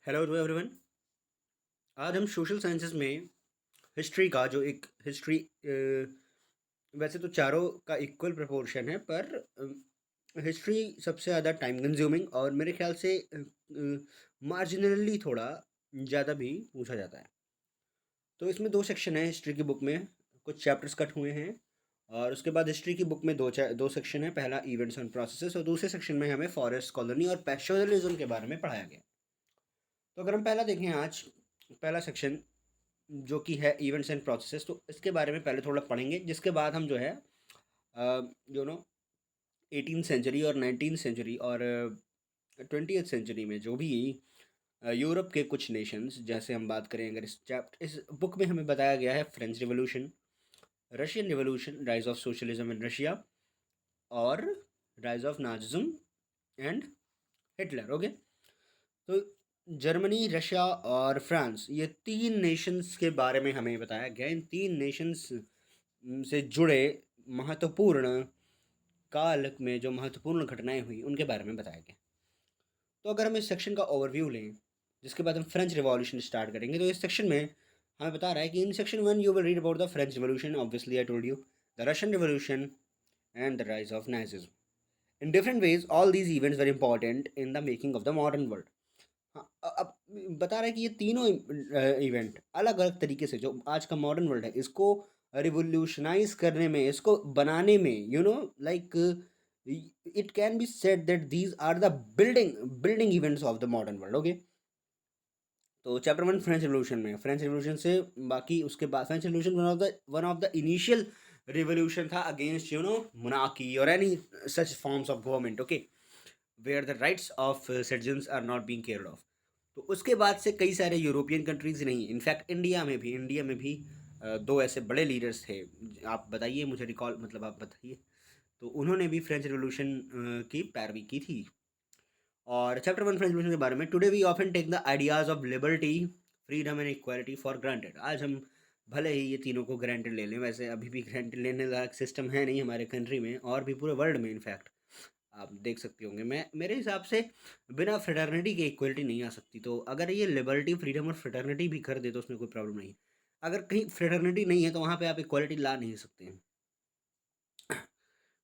Hello to everyone. आज हम social sciences में हिस्ट्री का जो एक हिस्ट्री वैसे तो चारों का इक्वल प्रोपोर्शन है, पर हिस्ट्री सबसे ज़्यादा टाइम कंज्यूमिंग और मेरे ख्याल से मार्जिनली थोड़ा ज़्यादा भी पूछा जाता है। तो इसमें दो सेक्शन है हिस्ट्री की बुक में, कुछ चैप्टर्स कट हुए हैं। और उसके बाद हिस्ट्री की बुक में दो सेक्शन है, पहला इवेंट्स एंड प्रोसेसेस और दूसरे सेक्शन में हमें फॉरेस्ट कॉलोनी और पैस्टोरलिज्म के बारे में पढ़ाया गया। तो अगर हम पहला देखें आज, पहला सेक्शन जो कि है इवेंट्स एंड प्रोसेसेस, तो इसके बारे में पहले थोड़ा पढ़ेंगे, जिसके बाद हम जो है यू नो 18th सेंचुरी और 19th सेंचुरी और 20th सेंचुरी में जो भी यूरोप के कुछ नेशंस, जैसे हम बात करें अगर इस बुक में हमें बताया गया है French revolution, Russian revolution, rise of socialism in Russia और rise of Nazism and Hitler. Okay, तो जर्मनी, रशिया और फ्रांस, ये तीन नेशंस के बारे में हमें बताया गया। इन तीन नेशंस से जुड़े महत्वपूर्ण काल में जो महत्वपूर्ण घटनाएं हुई उनके बारे में बताया गया। तो अगर हम इस सेक्शन का ओवरव्यू लें, जिसके बाद हम फ्रेंच रिवॉल्यूशन स्टार्ट करेंगे, तो इस सेक्शन में हमें बता रहा है कि in section 1 you will read about the French revolution, obviously I told you, the Russian revolution and the rise of Nazism. In different ways all these events were important in the making of the modern world. हाँ, अब बता रहा है कि ये तीनों event अलग अलग तरीके से जो आज का मॉडर्न वर्ल्ड है इसको रिवोल्यूशनाइज करने में, इसको बनाने में, like it can be said that these are the building events of the modern world. Okay, तो चैप्टर 1 फ्रेंच रिवोल्यूशन में, फ्रेंच रिवोल्यूशन से बाकी उसके बाद French revolution one of the initial revolution था अगेंस्ट मोनार्की और any such forms of government. Okay, where the rights of citizens are not being cared of. तो उसके बाद से कई सारे यूरोपियन कंट्रीज नहीं, इनफैक्ट इंडिया में भी दो ऐसे बड़े लीडर्स थे। आप बताइए मुझे, रिकॉल मतलब आप बताइए। तो उन्होंने भी फ्रेंच रिवोल्यूशन की पैरवी की थी। और चैप्टर 1 फ्रेंच रिवोल्यूशन के बारे में, today we often take the ideas of liberty, freedom and equality for granted. आज हम भले ही ये तीनों को ग्रांटेड ले लें, वैसे अभी भी ग्रांटेड लेने लायक सिस्टम है नहीं हमारे कंट्री में और भी पूरे वर्ल्ड में। इनफैक्ट आप देख सकते होंगे, मैं मेरे हिसाब से बिना फ्रेटर्निटी के इक्वलिटी नहीं आ सकती। तो अगर ये लिबर्टी, फ्रीडम और फ्रेटर्निटी भी कर दे तो उसमें कोई प्रॉब्लम नहीं है। अगर कहीं फ्रेटर्निटी नहीं है तो वहाँ पे आप इक्वलिटी ला नहीं सकते हैं।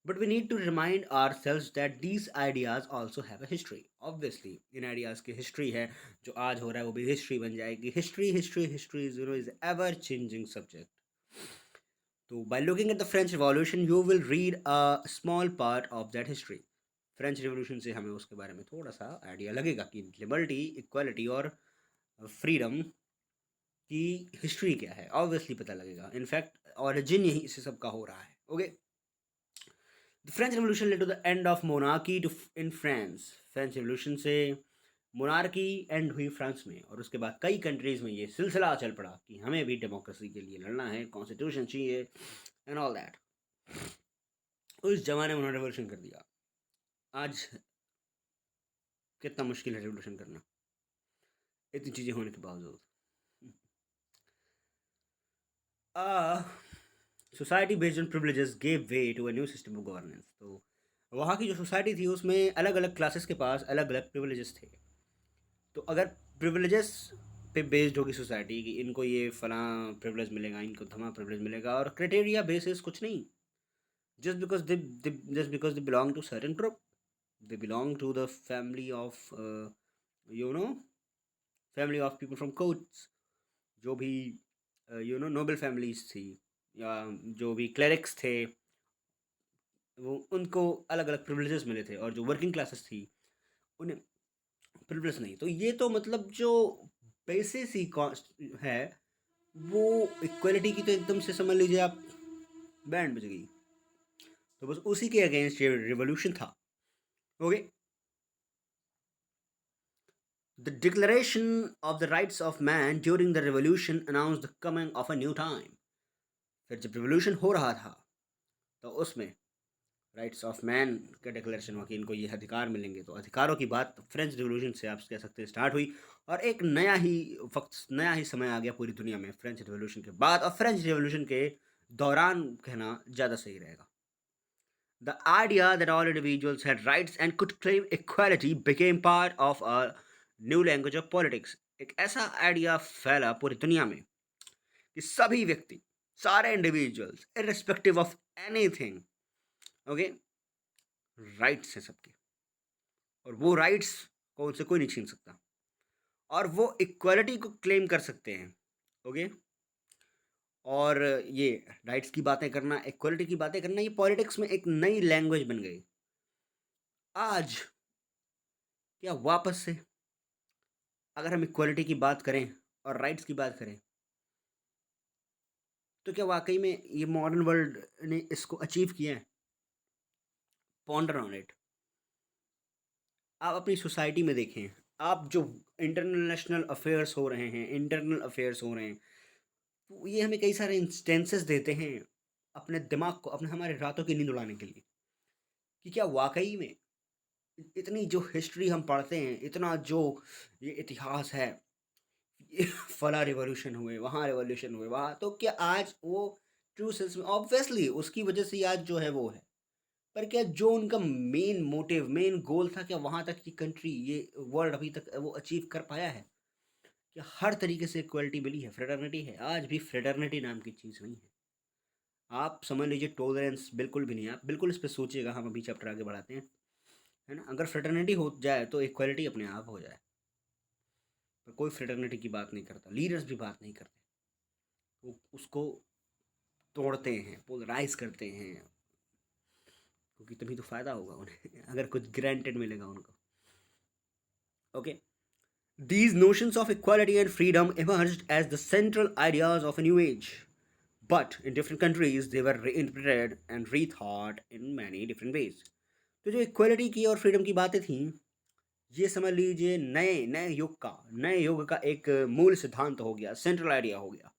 But we need to remind ourselves that these ideas also have a history. Obviously इन आइडियाज की हिस्ट्री है, जो आज हो रहा है वो भी हिस्ट्री बन जाएगी। History history history is ever changing subject. तो by looking at the French revolution you will read a small part of that history. French revolution से हमें उसके बारे में थोड़ा सा आइडिया लगेगा कि लिबर्टी, इक्वालिटी और फ्रीडम की हिस्ट्री क्या है, ऑब्वियसली पता लगेगा। इनफैक्ट ऑरिजिन यही से सबका हो रहा है। Okay, the French revolution led to the end of monarchy to in France. French revolution से मोनार्की एंड हुई फ्रांस में, और उसके बाद कई कंट्रीज में ये सिलसिला चल पड़ा कि हमें भी डेमोक्रेसी के लिए लड़ना है, कॉन्स्टिट्यूशन चाहिए एंड ऑल दैट। उस जमाने में उन्होंने रिवॉल्यूशन कर दिया। आज कितना मुश्किल है रिवॉल्यूशन करना, इतनी चीज़ें होने के बावजूद। Society based on privileges gave way to a new system of governance. तो वहाँ की जो सोसाइटी थी उसमें अलग अलग क्लासेस के पास अलग अलग प्रिविलेजेस थे। तो अगर प्रिविलेजेस पे बेस्ड होगी सोसाइटी कि इनको ये फलां प्रिविलेज मिलेगा, इनको धमा प्रिविलेज मिलेगा, और क्राइटेरिया बेसिस कुछ नहीं, just because they belong to certain group, they belong to the family of you know family of people from courts, जो भी नोबल फैमिलीज थी या जो भी क्लरिक्स थे, वो उनको अलग अलग प्रिविलेजेस मिले थे, और जो वर्किंग क्लासेस थी उन्हें प्रिविलेज नहीं। तो ये तो मतलब जो बेसिस ही कॉस्ट है, वो इक्वलिटी की तो एकदम से समझ लीजिए आप बैंड बज गई। तो बस उसी के अगेंस्ट ये रिवोल्यूशन था। Okay, the Declaration of the Rights of Man during the Revolution announced the coming of a new time. फिर जब रिवोल्यूशन हो रहा था तो उसमें राइट्स ऑफ मैन का डिक्लेरेशन हुआ कि इनको ये अधिकार मिलेंगे। तो अधिकारों की बात फ्रेंच रिवोल्यूशन से आप कह सकते हैं स्टार्ट हुई, और एक नया ही समय आ गया पूरी दुनिया में फ्रेंच रिवोल्यूशन के बाद, और फ्रेंच रिवोल्यूशन के दौरान कहना ज़्यादा सही रहेगा। The idea that all individuals had rights and could claim equality became part of our new language of politics, एक ऐसा आइडिया फैला पूरी दुनिया में कि सभी व्यक्ति, सारे individuals, irrespective of anything, okay, rights हैं सबके, और वो राइट्स को उनसे कोई नहीं छीन सकता, और वो इक्वालिटी को क्लेम कर सकते हैं, ओके। और ये राइट्स की बातें करना, इक्वालिटी की बातें करना, ये पॉलिटिक्स में एक नई लैंग्वेज बन गई। आज क्या वापस से अगर हम इक्वालिटी की बात करें और राइट्स की बात करें, तो क्या वाकई में ये मॉडर्न वर्ल्ड ने इसको अचीव किया है? Ponder on it. आप अपनी सोसाइटी में देखें, आप जो इंटरनेशनल अफेयर्स हो रहे हैं, इंटरनल अफेयर्स हो रहे हैं, तो ये हमें कई सारे इंस्टेंसेस देते हैं अपने दिमाग को, अपने हमारे रातों की नींद उड़ाने के लिए, कि क्या वाकई में इतनी जो हिस्ट्री हम पढ़ते हैं, इतना जो ये इतिहास है, ये फला रिवॉल्यूशन हुए, वहाँ रिवॉल्यूशन हुए, वहाँ, तो क्या आज वो ट्रू सेंस में, ऑब्वियसली उसकी वजह से आज जो है वो है, पर क्या जो उनका मेन मोटिव, मेन गोल था, क्या वहाँ तक ये कंट्री, ये वर्ल्ड अभी तक वो अचीव कर पाया है? क्या हर तरीके से इक्वलिटी मिली है, फ्रेटर्निटी है? आज भी फ्रेटर्निटी नाम की चीज़ नहीं है। आप समझ लीजिए टॉलरेंस बिल्कुल भी नहीं है। आप बिल्कुल इस पर सोचिएगा, हम अभी चैप्टर आगे बढ़ाते हैं, है ना। अगर फ्रेटर्निटी हो जाए तो इक्वलिटी अपने आप हो जाए, पर कोई फ्रेटर्निटी की बात नहीं करता, लीडर्स भी बात नहीं करते, वो उसको तोड़ते हैं, पोलराइज करते हैं, क्योंकि तभी तो फ़ायदा होगा उन्हें अगर कुछ ग्रांटेड मिलेगा उनको, okay. These notions of equality and freedom emerged as the central ideas of a new age, but in different countries they were reinterpreted and rethought in many different ways. तो जो इक्वालिटी की और freedom की बातें थी, ये समझ लीजिए नए नए युग का एक मूल सिद्धांत हो गया, सेंट्रल आइडिया हो गया,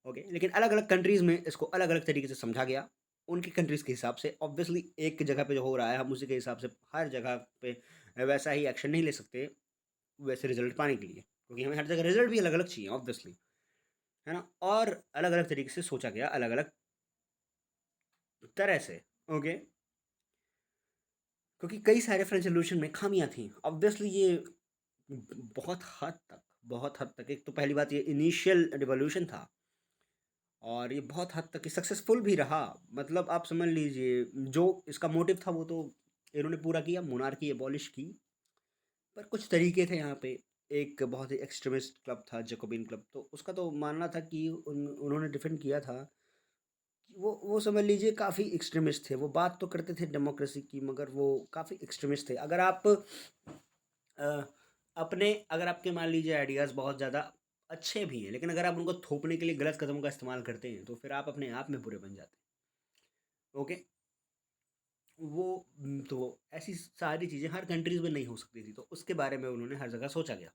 ओके। लेकिन अलग अलग कंट्रीज़ में इसको अलग अलग तरीके से समझा गया, उनकी कंट्रीज़ के हिसाब से। ऑब्वियसली एक जगह पे जो हो रहा है, हम उसी के हिसाब से हर जगह पे वैसा ही एक्शन नहीं ले सकते वैसे रिजल्ट पाने के लिए, क्योंकि हमें हर जगह रिजल्ट भी अलग अलग चाहिए, ऑब्वियसली, है ना। और अलग अलग तरीके से सोचा गया, अलग अलग तरह से, ओके। क्योंकि कई सारे फ्रेंच रेवोल्यूशन में खामियां थी, ऑब्वियसली ये बहुत हद तक, एक तो पहली बात, ये इनिशियल रिवॉल्यूशन था, और ये बहुत हद तक सक्सेसफुल भी रहा। मतलब आप समझ लीजिए जो इसका मोटिव था वो तो इन्होंने पूरा किया, मोनार्की एबॉलिश की, पर कुछ तरीके थे यहाँ पे। एक बहुत ही एक्सट्रीमिस्ट क्लब था, जैकोबिन क्लब, तो उसका तो मानना था कि उन्होंने डिफेंड किया था कि वो समझ लीजिए काफ़ी एक्सट्रीमिस्ट थे। वो बात तो करते थे डेमोक्रेसी की, मगर वो काफ़ी एक्सट्रीमिस्ट थे। अगर आप अगर आपके मान लीजिए आइडियाज़ बहुत ज़्यादा अच्छे भी हैं, लेकिन अगर आप उनको थोपने के लिए गलत कदमों का इस्तेमाल करते हैं, तो फिर आप अपने आप में बुरे बन जाते हैं, ओके। तो ऐसी सारी चीज़ें हर कंट्रीज़ में नहीं हो सकती थी, तो उसके बारे में उन्होंने हर जगह सोचा गया।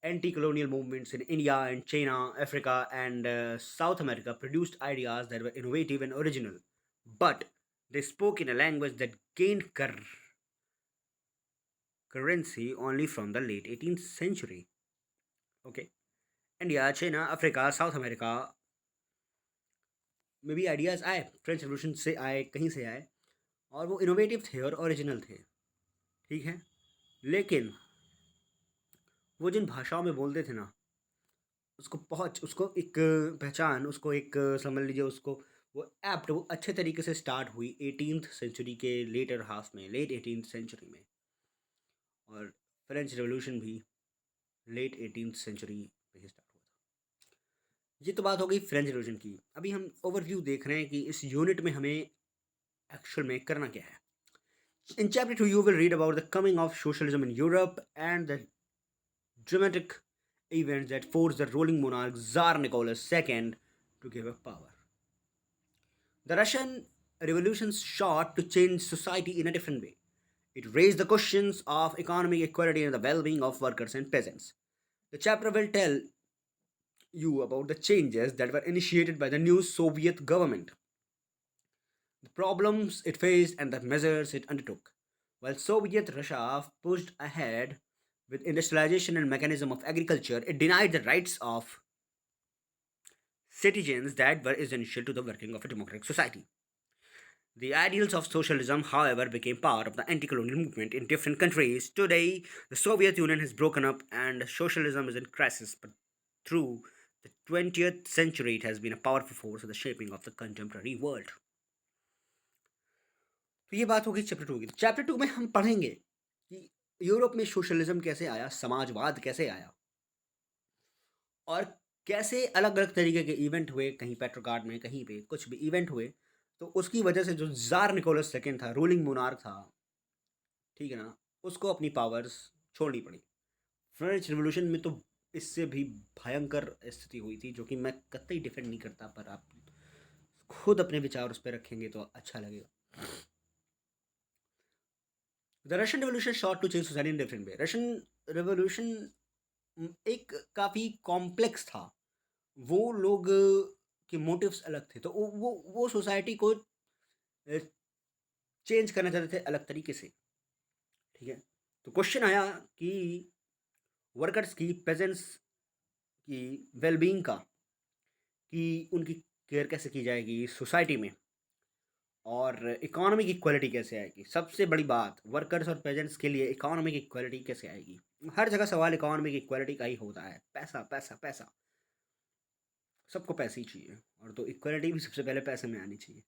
Anti-colonial movements in India and China, Africa, and South America produced ideas that were innovative and original, but they spoke in a language that gained currency only from the late 18th century. Okay, India, China, Africa, South America में भी ideas आए, French revolution से आए, कहीं से आए, और वो इनोवेटिव थे और ओरिजिनल थे, ठीक है। लेकिन वो जिन भाषाओं में बोलते थे ना, उसको एक पहचान, उसको एक समझ लीजिए, उसको वो एप्ट, वो अच्छे तरीके से स्टार्ट हुई 18th सेंचुरी के लेटर हाफ में, लेट 18th सेंचुरी में। और फ्रेंच रेवोल्यूशन भी लेट 18th सेंचुरी पे ही स्टार्ट हुआ था। ये तो बात हो गई फ्रेंच रेवोल्यूशन की। अभी हम ओवरव्यू देख रहे हैं कि इस यूनिट में हमें एक्चुअल में करना क्या है। In chapter 2 you will read about the coming of socialism in Europe and the dramatic events that forced the ruling monarch Tsar Nicholas II to give up power. The Russian Revolution sought to change society in a different way. It raised the questions of economic equality and the well being of workers and peasants. The chapter will tell you about the changes that were initiated by the new Soviet government, the problems it faced, and the measures it undertook. While Soviet Russia pushed ahead with industrialization and mechanism of agriculture, it denied the rights of citizens that were essential to the working of a democratic society. The ideals of socialism, however, became part of the anti-colonial movement in different countries. Today, the Soviet Union has broken up and socialism is in crisis, but through the 20th century, it has been a powerful force in the shaping of the contemporary world. तो ये बात होगी chapter 2 की। Chapter 2 में हम पढ़ेंगे कि Europe में सोशलिज्म कैसे आया, समाजवाद कैसे आया और कैसे अलग-अलग तरीके के इवेंट हुए, कहीं पेट्रोग्राड में, कहीं पे कुछ भी इवेंट हुए, तो उसकी वजह से जो ज़ार निकोलस सेकंड था, रूलिंग मोनार्क था, ठीक है ना, उसको अपनी पावर्स छोड़नी पड़ी। फ्रेंच रिवॉल्यूशन में तो इससे भी भयंकर स्थिति हुई थी, जो कि मैं कतई डिफेंड नहीं करता, पर आप खुद अपने विचार उस पर रखेंगे तो अच्छा लगेगा। The Russian revolution sought to change society in different way. Russian revolution एक काफ़ी कॉम्प्लेक्स था। वो लोग के मोटिव्स अलग थे, तो वो सोसाइटी को चेंज करना चाहते थे अलग तरीके से, ठीक है। तो क्वेश्चन आया कि वर्कर्स की, पेजेंट्स की वेलबींग का, कि उनकी केयर कैसे की जाएगी सोसाइटी में और इकोनॉमिक इक्वालिटी कैसे आएगी। सबसे बड़ी बात, वर्कर्स और पेजेंट्स के लिए इकोनॉमिक इक्वालिटी कैसे आएगी। हर जगह सवाल इकोनॉमिक इक्वालिटी का ही होता है, पैसा पैसा पैसा, सबको पैसे ही चाहिए, और तो इक्वालिटी भी सबसे पहले पैसे में आनी चाहिए।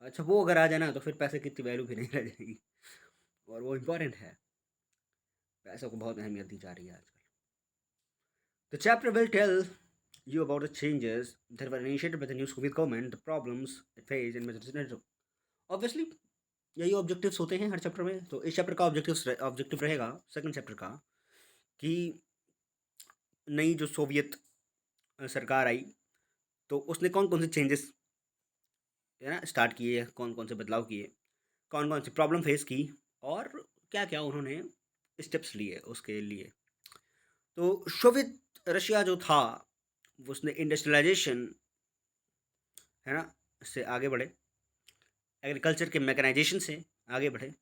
अच्छा, वो अगर आ जाए ना तो फिर पैसे की इतनी वैल्यू भी नहीं रह जाएगी, और वो इम्पोर्टेंट है। पैसों को बहुत अहमियत दी जा रही है आजकल। The chapter will tell you about the changes that were initiated by the new Soviet government, the problems it faced, and measures it took. Obviously, यही ऑब्जेक्टिव्स होते हैं हर चैप्टर में। तो इस चैप्टर का ऑब्जेक्टिव रहेगा, सेकंड चैप्टर का, कि नई जो सोवियत सरकार आई, तो उसने कौन कौन से चेंजेस है ना स्टार्ट किए, कौन कौन से बदलाव किए, कौन कौन सी प्रॉब्लम फेस की, और क्या क्या उन्होंने स्टेप्स लिए उसके लिए। तो सोवियत रशिया जो था, उसने इंडस्ट्रियलाइजेशन, है ना, से आगे बढ़े, एग्रीकल्चर के मैकेनाइजेशन से आगे बढ़े,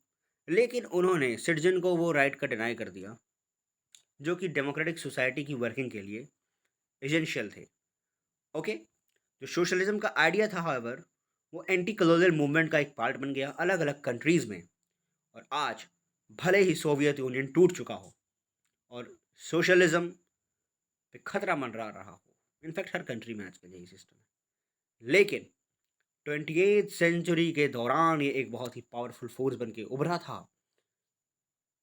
लेकिन उन्होंने सिटीजन को वो राइट का डिनाई कर दिया जो कि डेमोक्रेटिक सोसाइटी की वर्किंग के लिए एसेंशियल थे। ओके, जो सोशलिज्म का आइडिया था हाउएवर, वो एंटी कॉलोनियल मूवमेंट का एक पार्ट बन गया अलग अलग कंट्रीज़ में, और आज भले ही सोवियत यूनियन टूट चुका हो और सोशलिज्म पे खतरा मंडरा रहा हो, इनफैक्ट हर कंट्री में आजकल यही सिस्टम है, लेकिन 28th सेंचुरी के दौरान ये एक बहुत ही पावरफुल फोर्स बन के उभरा था।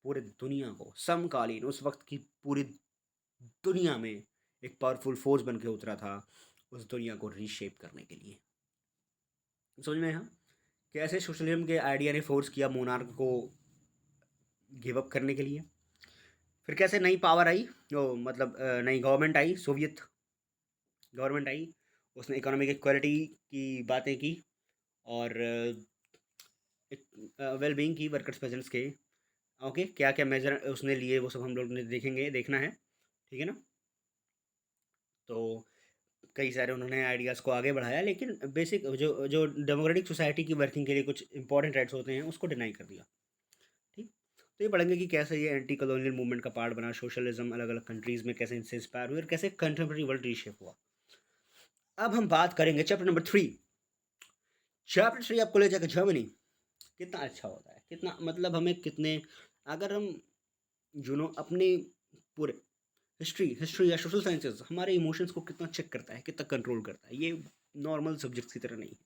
पूरे दुनिया को समकालीन, उस वक्त की पूरी दुनिया में एक पावरफुल फोर्स बन के उतरा था, उस दुनिया को रीशेप करने के लिए। समझ में यहाँ कैसे सोशलिज्म के आइडिया ने फोर्स किया मोनार्क को गिव अप करने के लिए, फिर कैसे नई पावर आई, मतलब नई गवर्नमेंट आई, सोवियत गवर्नमेंट आई, उसने इकोनॉमिक इक्वालिटी की बातें की और वेलबींग की वर्कर्स पेजेंट्स के। ओके, क्या क्या मेजर उसने लिए वो सब हम लोग ने देखना है, ठीक है ना। तो कई सारे उन्होंने आइडियाज़ को आगे बढ़ाया, लेकिन बेसिक जो जो डेमोक्रेटिक सोसाइटी की वर्किंग के लिए कुछ इंपॉर्टेंट राइट्स होते हैं उसको डिनाई कर दिया, ठीक। तो ये पढ़ेंगे कि कैसे ये एंटी कॉलोनियल मूवमेंट का पार्ट बना, सोशलिज्म अलग अलग कंट्रीज़ में कैसे इनसे इंस्पायर हुई और कैसे कंटेम्प्रेरी वर्ल्ड रीशेप हुआ। अब हम बात करेंगे चैप्टर नंबर 3। चैप्टर 3 आपको ले जाकर जर्मनी। कितना अच्छा होता है, कितना मतलब हमें कितने, अगर हम अपने पूरे हिस्ट्री या सोशल साइंसेस हमारे इमोशंस को कितना चेक करता है, कितना कंट्रोल करता है, ये नॉर्मल सब्जेक्ट्स की तरह नहीं है।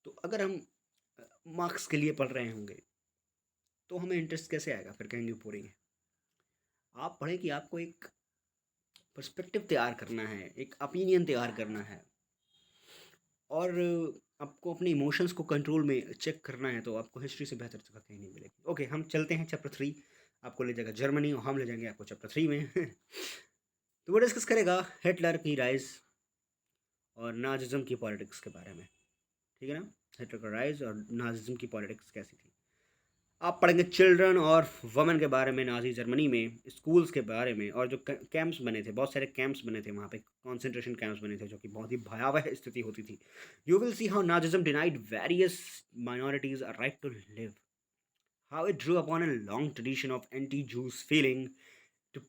तो अगर हम मार्क्स के लिए पढ़ रहे होंगे तो हमें इंटरेस्ट कैसे आएगा, फिर कहेंगे बोरिंग है। आप पढ़ें कि आपको एक पर्सपेक्टिव तैयार करना है, एक ओपिनियन तैयार करना है, और आपको अपने इमोशंस को कंट्रोल में चेक करना है, तो आपको हिस्ट्री से बेहतर जगह कहीं नहीं मिलेगी। ओके, हम चलते हैं चैप्टर 3, आपको ले जाएगा जर्मनी और हम ले जाएंगे आपको चैप्टर 3 में। तो वो डिस्कस करेगा हिटलर की राइज और नाजिज्म की पॉलिटिक्स के बारे में, ठीक है ना। हिटलर का राइज और नाजिज्म की पॉलिटिक्स कैसी थी। आप पढ़ेंगे चिल्ड्रन और वमेन के बारे में, नाजी जर्मनी में स्कूल्स के बारे में, और जो कैंप्स बने थे, बहुत सारे कैंप्स बने थे वहाँ पे, कॉन्सेंट्रेशन कैंप्स बने थे, जो कि बहुत ही भयावह स्थिति होती थी। You will see how Nazism denied various minorities a right to live, how it drew upon a long tradition of anti Jews feeling to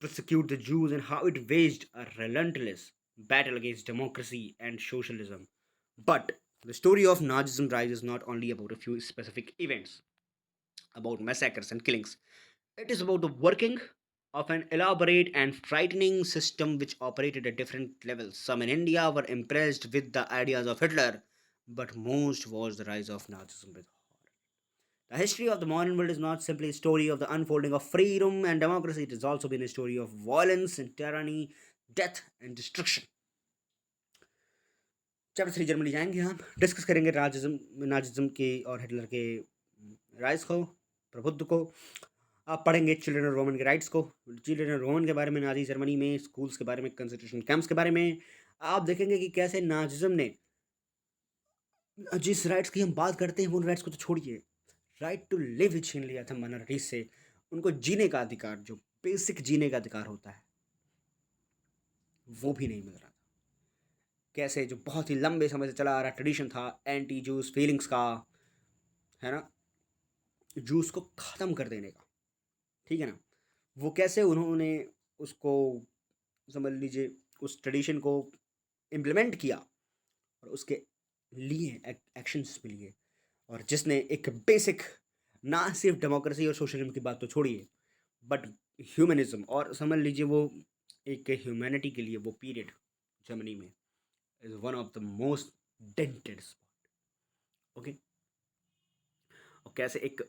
persecute the Jews, and how it waged a relentless battle against democracy and socialism. But The story of Nazism rise is not only about a few specific events, about massacres and killings. It is about the working of an elaborate and frightening system which operated at different levels. Some in India were impressed with the ideas of Hitler, but most was the rise of Nazism with horror. The history of the modern world is not simply a story of the unfolding of freedom and democracy, it has also been a story of violence and tyranny, death and destruction. Chapter 3 Germany जाएंगे, हम discuss करेंगे Nazism के और Hitler के rise को, प्रभुत्व को। आप पढ़ेंगे चिल्ड्रन और रोमन के राइट्स को, चिल्ड्रन और रोमन के बारे में, नाजी जर्मनी में स्कूल्स के बारे में, कंसंट्रेशन कैंप्स के बारे में। आप देखेंगे कि कैसे नाजिज्म ने जिस राइट्स की हम बात करते हैं, वो राइट्स को तो छोड़िए, राइट टू लिव छीन लिया था माइनॉरिटीज से। उनको जीने का अधिकार, जो बेसिक जीने का अधिकार होता है, वो भी नहीं मिल रहा था। कैसे जो बहुत ही लंबे समय से चला आ रहा ट्रेडिशन था एंटी जूस फीलिंग्स का, है ना, जूस को ख़त्म कर देने का, ठीक है ना, वो कैसे उन्होंने उसको, समझ लीजिए, उस ट्रेडिशन को इम्प्लीमेंट किया और उसके लिए एक्शंस भी लिए, और जिसने एक बेसिक, ना सिर्फ डेमोक्रेसी और सोशलिज्म की बात तो छोड़िए, बट ह्यूमनिज्म, और समझ लीजिए वो एक ह्यूमैनिटी के लिए वो पीरियड जर्मनी में is one of the most dented spot. Okay, और कैसे एक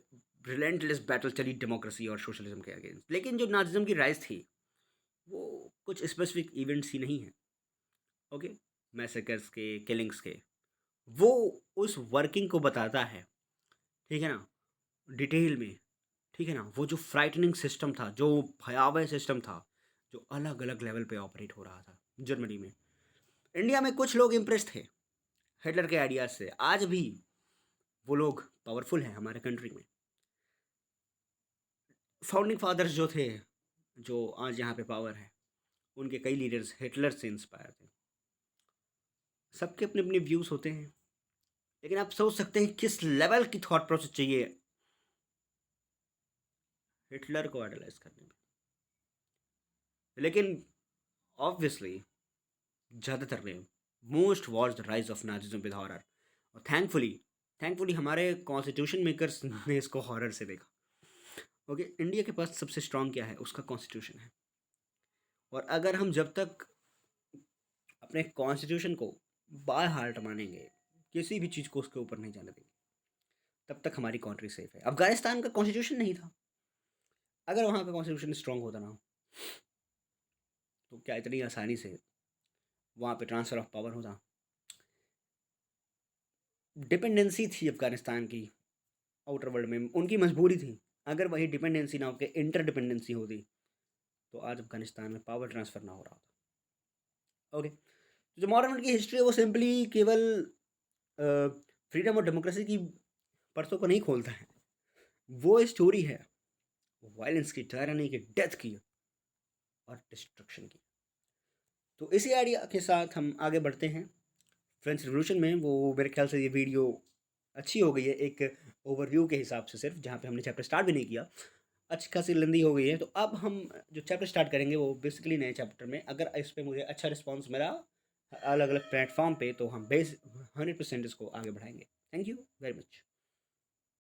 रिलेंटलेस बैटल चली डेमोक्रेसी और सोशलिज्म के अगेंस्ट। लेकिन जो नाजिज्म की राइज थी वो कुछ स्पेसिफिक इवेंट्स ही नहीं है, ओके, मैसेकर्स के, किलिंग्स के, वो उस वर्किंग को बताता है, ठीक है ना, डिटेल में, ठीक है ना, वो जो फ्राइटनिंग सिस्टम था, जो भयावह सिस्टम था, जो अलग अलग लेवल पे ऑपरेट हो रहा था जर्मनी में। इंडिया में कुछ लोग इम्प्रेस थे हिटलर के आइडियाज से, आज भी वो लोग पावरफुल हैं हमारे कंट्री में। फाउंडिंग फादर्स जो थे, जो आज यहाँ पे पावर है, उनके कई लीडर्स हिटलर से इंस्पायर थे। सबके अपने अपने व्यूज़ होते हैं, लेकिन आप सोच सकते हैं किस लेवल की थॉट प्रोसेस चाहिए हिटलर को आइडलाइज करने में। लेकिन ऑब्वियसली ज़्यादातर ने most was the rise of Nazism with horror, और थैंकफुली हमारे कॉन्स्टिट्यूशन मेकर्स ने इसको हॉरर से देखा। ओके, इंडिया के पास सबसे स्ट्रांग क्या है, उसका कॉन्स्टिट्यूशन है, और अगर हम जब तक अपने कॉन्स्टिट्यूशन को बाय हार्ट मानेंगे, किसी भी चीज़ को उसके ऊपर नहीं जाने देंगे, तब तक हमारी कंट्री सेफ है। अफगानिस्तान का कॉन्स्टिट्यूशन नहीं था, अगर वहाँ का कॉन्स्टिट्यूशन स्ट्रांग होता ना, तो क्या इतनी आसानी से वहाँ पे ट्रांसफ़र ऑफ पावर होता? डिपेंडेंसी थी अफगानिस्तान की आउटर वर्ल्ड में, उनकी मजबूरी थी। अगर वही डिपेंडेंसी ना होकर इंटर डिपेंडेंसी होती, तो आज अफगानिस्तान में पावर ट्रांसफ़र ना हो रहा था। ओके, जो मॉडर्न वर्ल्ड की हिस्ट्री है वो सिंपली केवल फ्रीडम और डेमोक्रेसी की परतों को नहीं खोलता है, वो स्टोरी है वायलेंस की, टायरनी की, डेथ की और डिस्ट्रक्शन की। तो इसी आइडिया के साथ हम आगे बढ़ते हैं फ्रेंच रिवोल्यूशन में। वो मेरे ख्याल से ये वीडियो अच्छी हो गई है एक ओवरव्यू के हिसाब से, सिर्फ जहाँ पे हमने चैप्टर स्टार्ट भी नहीं किया, अच्छी खासी लंदी हो गई है। तो अब हम जो चैप्टर स्टार्ट करेंगे वो बेसिकली नए चैप्टर में, अगर इस पर मुझे अच्छा रिस्पॉन्स मिला अलग अलग प्लेटफॉर्म पे, तो हम 100% इसको आगे बढ़ाएंगे। Thank you very much.